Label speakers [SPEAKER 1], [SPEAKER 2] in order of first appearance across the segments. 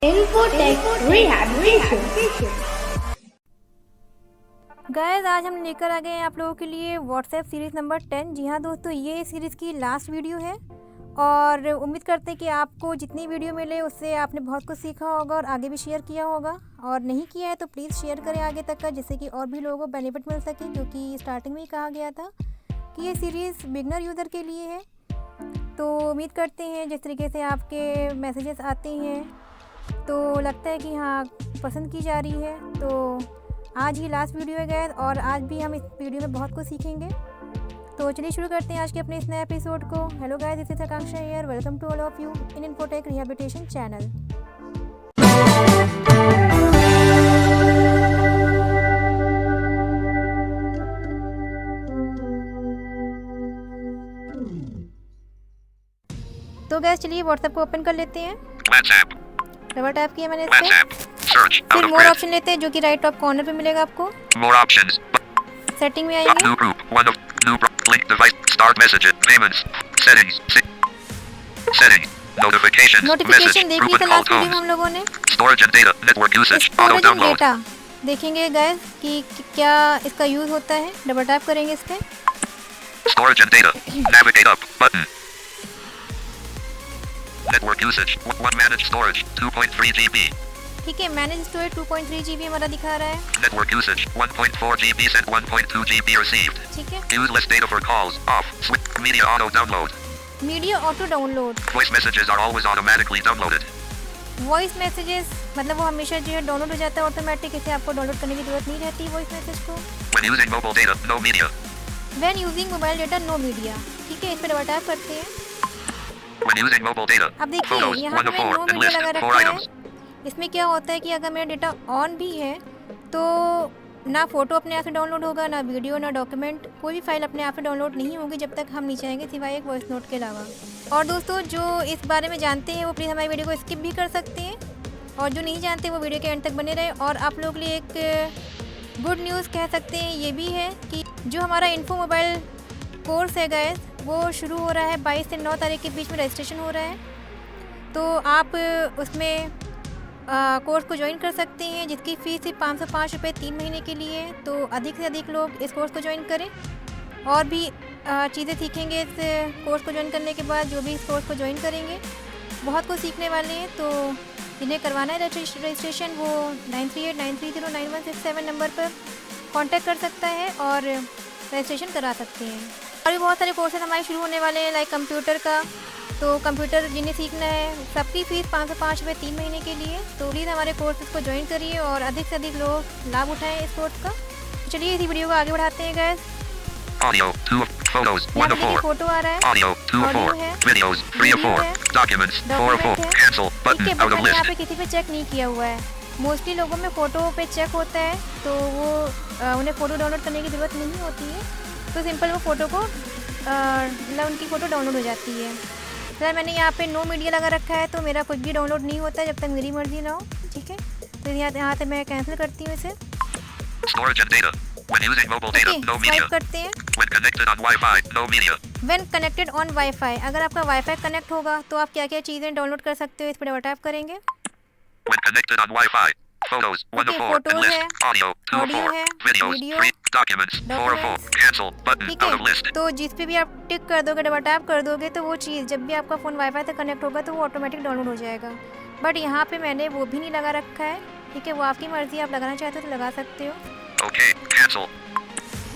[SPEAKER 1] Infotech Rehabilitation।
[SPEAKER 2] Guys आज हम लेकर आ गए हैं आप लोगों के लिए व्हाट्सएप सीरीज़ नंबर 10। जी हाँ दोस्तों, ये सीरीज़ की लास्ट वीडियो है और उम्मीद करते हैं कि आपको जितनी वीडियो मिले उससे आपने बहुत कुछ सीखा होगा और आगे भी शेयर किया होगा। और नहीं किया है तो प्लीज़ शेयर करें आगे तक का, जिससे कि और भी लोगों को बेनिफिट मिल सके, क्योंकि स्टार्टिंग में ही कहा गया था कि ये सीरीज़ बिगनर यूज़र के लिए है। तो उम्मीद करते हैं जिस तरीके से आपके मैसेजेस आते हैं तो लगता है कि हाँ पसंद की जा रही है। तो आज ही लास्ट वीडियो है गाइस और आज भी हम इस वीडियो में बहुत कुछ सीखेंगे। तो चलिए शुरू करते हैं आज के अपने इस नए एपिसोड को। Hello guys, this is Akanksha here, welcome to all of you in infotech rehabilitation channel. तो गाइस चलिए व्हाट्सएप को ओपन कर लेते हैं। डबल टैप किया मैंने इस पे। फिर मोर ऑप्शन लेते हैं जो कि राइट टॉप कॉर्नर पे मिलेगा आपको।
[SPEAKER 3] More options.
[SPEAKER 2] सेटिंग में आएंगे।
[SPEAKER 3] New group. One of new link device. Start messages. Payments. Settings. Setting. Notifications.
[SPEAKER 2] Notification देख ली
[SPEAKER 3] Group
[SPEAKER 2] थी
[SPEAKER 3] and call
[SPEAKER 2] लास्ट वीडियो में
[SPEAKER 3] tones.
[SPEAKER 2] हम लोगों ने।
[SPEAKER 3] Storage and data. Network usage. Auto
[SPEAKER 2] storage and
[SPEAKER 3] download.
[SPEAKER 2] Data देखेंगे guys कि क्या इसका यूज़ होता है। डबल टैप करेंगे इस पे।
[SPEAKER 3] Storage and data. Navigate up. Button. Network usage. One managed storage. 2.3 GB.
[SPEAKER 2] ठीक है, मैनेज स्टोरेज 2.3 GB हमारा दिखा रहा है।
[SPEAKER 3] Network usage. 1.4 GB sent. 1.2 GB received.
[SPEAKER 2] ठीक है,
[SPEAKER 3] Use less data for calls. Off. Switch. Media auto download.
[SPEAKER 2] Media auto download.
[SPEAKER 3] Voice messages are always automatically downloaded.
[SPEAKER 2] Voice messages मतलब वो हमेशा जो है डाउनलोड हो जाता है ऑटोमेटिक, इसे आपको डाउनलोड करने की जरूरत नहीं रहती वॉइस मैसेज को।
[SPEAKER 3] When using mobile data, no media.
[SPEAKER 2] When using mobile data no media. ठीक है, इस पर डबल टैप करते हैं।
[SPEAKER 3] When using mobile data,
[SPEAKER 2] अब देखिए
[SPEAKER 3] photos,
[SPEAKER 2] यहाँ
[SPEAKER 3] 1
[SPEAKER 2] पे
[SPEAKER 3] to 4,
[SPEAKER 2] no
[SPEAKER 3] and
[SPEAKER 2] media
[SPEAKER 3] list,
[SPEAKER 2] लगा
[SPEAKER 3] 4
[SPEAKER 2] रखा है।
[SPEAKER 3] items.
[SPEAKER 2] इसमें क्या होता है कि अगर मेरा डेटा ऑन भी है तो ना फ़ोटो अपने आप से डाउनलोड होगा, ना वीडियो, ना डॉक्यूमेंट, कोई भी फाइल अपने आप से डाउनलोड नहीं होगी जब तक हम नहीं चाहेंगे, सिवाय एक वॉइस नोट के अलावा। और दोस्तों जो इस बारे में जानते हैं वो प्लीज़ हमारी वीडियो को स्किप भी कर सकते हैं, और जो नहीं जानते वो वीडियो के एंड तक बने रहे। और आप लोग के लिए एक गुड न्यूज़ कह सकते हैं ये भी है कि जो हमारा इन्फो मोबाइल कोर्स है गाइस वो शुरू हो रहा है। 22 से 9 तारीख के बीच में रजिस्ट्रेशन हो रहा है, तो आप उसमें कोर्स को ज्वाइन कर सकते हैं, जिसकी फ़ीस सिर्फ 505 रुपये 3 महीने के लिए। तो अधिक से अधिक लोग इस कोर्स को ज्वाइन करें और भी चीज़ें सीखेंगे इस कोर्स को ज्वाइन करने के बाद। जो भी इस कोर्स को ज्वाइन करेंगे बहुत कुछ सीखने वाले हैं। तो जिन्हें करवाना है रजिस्ट्रेशन वो 9389309167 नंबर पर कांटेक्ट कर सकता है और रजिस्ट्रेशन करा सकते हैं। और भी बहुत सारे कोर्सेज हमारे शुरू होने वाले हैं, लाइक कंप्यूटर का। तो कंप्यूटर जिन्हें सीखना है सबकी फ़ीस 505 रुपये 3 महीने के लिए। तो प्लीज़ हमारे कोर्सेज को ज्वाइन करिए और अधिक से अधिक लोग लाभ उठाएं इस कोर्स का। तो चलिए इसी वीडियो को आगे बढ़ाते हैं guys.
[SPEAKER 3] Audio, 2 of photos, 1 to 4.
[SPEAKER 2] Photo आ रहा है।
[SPEAKER 3] Audio, 2 of 4.
[SPEAKER 2] है।
[SPEAKER 3] Videos, 3 of 4.
[SPEAKER 2] है।
[SPEAKER 3] Documents, 4 of 4.
[SPEAKER 2] डॉक्यूमेंट है।
[SPEAKER 3] Cancel,
[SPEAKER 2] ठीक
[SPEAKER 3] button,
[SPEAKER 2] है,
[SPEAKER 3] out
[SPEAKER 2] बट
[SPEAKER 3] of
[SPEAKER 2] मैंने यहाँ
[SPEAKER 3] list.
[SPEAKER 2] पे किसी पे चेक नहीं किया हुआ है। मोस्टली लोगों में फ़ोटो पे चेक होता है, तो वो उन्हें फ़ोटो डाउनलोड करने की ज़रूरत नहीं होती है। तो सिंपल वो फ़ोटो को मतलब उनकी फ़ोटो डाउनलोड हो जाती है। सर मैंने यहाँ पे नो मीडिया लगा रखा है, तो मेरा कुछ भी डाउनलोड नहीं होता जब तक मेरी मर्ज़ी ना हो। ठीक है, तो यहाँ से मैं कैंसिल करती हूँ इसे।
[SPEAKER 3] Storage and data. When using mobile data, no media.
[SPEAKER 2] Swipe करते हैं।
[SPEAKER 3] When connected on Wi-Fi, no media.
[SPEAKER 2] When connected on wifi, अगर आपका वाईफाई कनेक्ट होगा तो आप क्या क्या चीज़ें डाउनलोड कर सकते हो, इस पर डबल टैप करेंगे।
[SPEAKER 3] When connected on Wi-Fi, photos, 1 to 4, and
[SPEAKER 2] photos
[SPEAKER 3] list.
[SPEAKER 2] है,
[SPEAKER 3] Audio, 2 of
[SPEAKER 2] audio
[SPEAKER 3] 4.
[SPEAKER 2] है,
[SPEAKER 3] Videos,
[SPEAKER 2] video,
[SPEAKER 3] 3. Documents, 4 of 4.
[SPEAKER 2] documents.
[SPEAKER 3] Cancel, button,
[SPEAKER 2] ठीक
[SPEAKER 3] out of
[SPEAKER 2] है,
[SPEAKER 3] list.
[SPEAKER 2] तो जिस पे भी आप टिक कर दोगे, डबल टैप कर दोगे, तो वो चीज़ जब भी आपका फ़ोन वाईफाई से कनेक्ट होगा तो वो ऑटोमेटिक डाउनलोड हो जाएगा। बट यहाँ पे मैंने वो भी नहीं लगा रखा है। ठीक है, वो आपकी मर्ज़ी, आप लगाना चाहते हो तो लगा सकते हो।
[SPEAKER 3] Okay, cancel.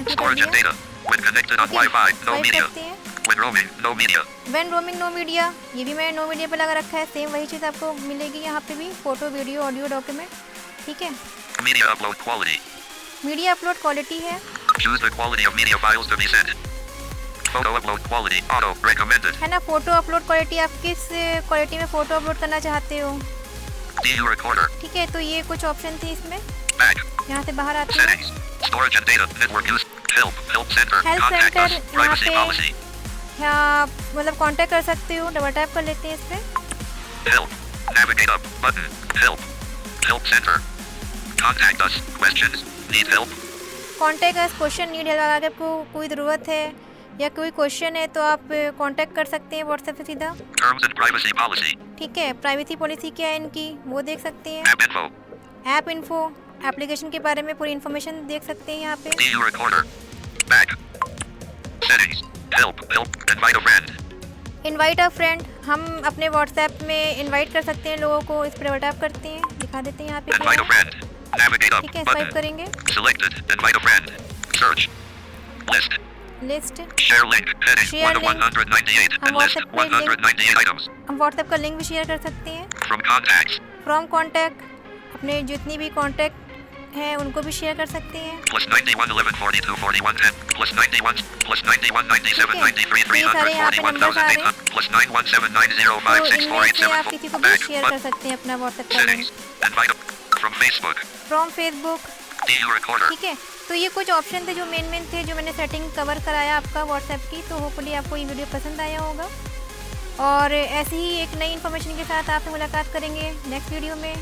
[SPEAKER 3] Storage and data. When connected on Wi-Fi, no
[SPEAKER 2] swipe
[SPEAKER 3] media.
[SPEAKER 2] करते हैं।
[SPEAKER 3] When roaming, no media.
[SPEAKER 2] When roaming no media, ये भी मैंने नो मीडिया पे लगा रखा है। सेम वही चीज़ आपको मिलेगी यहाँ पे भी, फ़ोटो, वीडियो, ऑडियो, डॉक्यूमेंट। ठीक है,
[SPEAKER 3] Media upload quality.
[SPEAKER 2] Media upload quality है।
[SPEAKER 3] Choose the quality of media files to be sent. Photo upload quality, auto, recommended.
[SPEAKER 2] है ना, फ़ोटो अपलोड क्वालिटी, आप किस क्वालिटी में फ़ोटो अपलोड करना चाहते हो।
[SPEAKER 3] DU recorder.
[SPEAKER 2] ठीक है, तो ये कुछ ऑप्शन थे इसमें।
[SPEAKER 3] Back.
[SPEAKER 2] यहाँ से बाहर आते हैं।
[SPEAKER 3] Settings. Storage and data. Network use. Help center.
[SPEAKER 2] Help
[SPEAKER 3] Contact
[SPEAKER 2] center,
[SPEAKER 3] us.
[SPEAKER 2] यहाँ
[SPEAKER 3] Privacy
[SPEAKER 2] पे
[SPEAKER 3] policy.
[SPEAKER 2] यहाँ मतलब कांटेक्ट कर सकते हो। डबल टैप कर लेते हैं इस पर।
[SPEAKER 3] Help. Navigate up. Button. Help. Help center. Contact us. Questions. Need help.
[SPEAKER 2] Contact अस, क्वेश्चन, नीड हेल्प, अगर आपको कोई ज़रूरत है या कोई क्वेश्चन है तो आप कांटेक्ट कर सकते हैं व्हाट्सएप से सीधा।
[SPEAKER 3] Terms and privacy policy.
[SPEAKER 2] ठीक है, प्राइवेसी पॉलिसी क्या है इनकी वो देख सकते हैं।
[SPEAKER 3] App info.
[SPEAKER 2] App info, application के बारे में पूरी इन्फॉर्मेशन देख सकते हैं यहाँ पे।
[SPEAKER 3] DU recorder. Back. Settings. Help. Invite a friend.
[SPEAKER 2] Invite a friend, हम अपने व्हाट्सएप में इनवाइट कर सकते हैं लोगों को। इस पर टैप करते हैं, दिखा देते हैं यहाँ पे क्या
[SPEAKER 3] Invite a
[SPEAKER 2] है।
[SPEAKER 3] friend. Navigate up.
[SPEAKER 2] ठीक है, स्वाइप
[SPEAKER 3] Button.
[SPEAKER 2] करेंगे।
[SPEAKER 3] Selected. Invite a friend. Search. List.
[SPEAKER 2] List,
[SPEAKER 3] Share link. Heading.
[SPEAKER 2] Share
[SPEAKER 3] 1 of
[SPEAKER 2] link.
[SPEAKER 3] 198.
[SPEAKER 2] हम
[SPEAKER 3] And list
[SPEAKER 2] WhatsApp पे link-
[SPEAKER 3] 198 items.
[SPEAKER 2] हम व्हाट्सएप का लिंक भी शेयर कर सकते हैं।
[SPEAKER 3] From contacts.
[SPEAKER 2] फ्रॉम कॉन्टैक्ट, अपने जितनी भी कॉन्टैक्ट हैं उनको भी शेयर कर सकते हैं।
[SPEAKER 3] Plus 91 11 42 41 10. Plus 91 97
[SPEAKER 2] ठीक है,
[SPEAKER 3] 93
[SPEAKER 2] तो ये सारे यहाँ पे नंबर्स आ रहे हैं।
[SPEAKER 3] 300 Plus 91790
[SPEAKER 2] तो
[SPEAKER 3] 564
[SPEAKER 2] इनमें से आप
[SPEAKER 3] 874.
[SPEAKER 2] किसी को भी
[SPEAKER 3] Back.
[SPEAKER 2] शेयर कर
[SPEAKER 3] Button.
[SPEAKER 2] सकते हैं अपना व्हाट्सएप का link.
[SPEAKER 3] Settings. Invite a from Facebook.
[SPEAKER 2] From Facebook,
[SPEAKER 3] DU recorder.
[SPEAKER 2] ठीक है। तो ये कुछ ऑप्शन थे जो मेन थे, जो मैंने सेटिंग कवर कराया आपका व्हाट्सएप की। तो होपफुली आपको ये वीडियो पसंद आया होगा, और ऐसे ही एक नई इन्फॉर्मेशन के साथ आपसे मुलाकात करेंगे नेक्स्ट वीडियो में।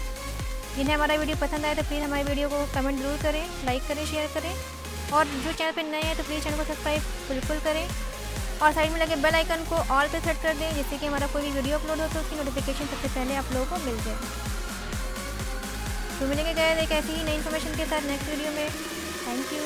[SPEAKER 2] जिन्हें हमारा वीडियो पसंद आए तो प्लीज़ हमारे वीडियो को कमेंट ज़रूर करें, लाइक करें, शेयर करें, और जो चैनल पर नए हैं तो प्लीज़ चैनल को सब्सक्राइब बिल्कुल करें, और साइड में लगे बेल आइकन को ऑल पे सेट कर दें, जिससे कि हमारा कोई भी वीडियो अपलोड हो तो उसकी नोटिफिकेशन सबसे पहले आप लोगों को मिल जाए। तो मिलेंगे गए एक ऐसी ही नई इन्फॉर्मेशन के साथ नेक्स्ट वीडियो में। Thank you.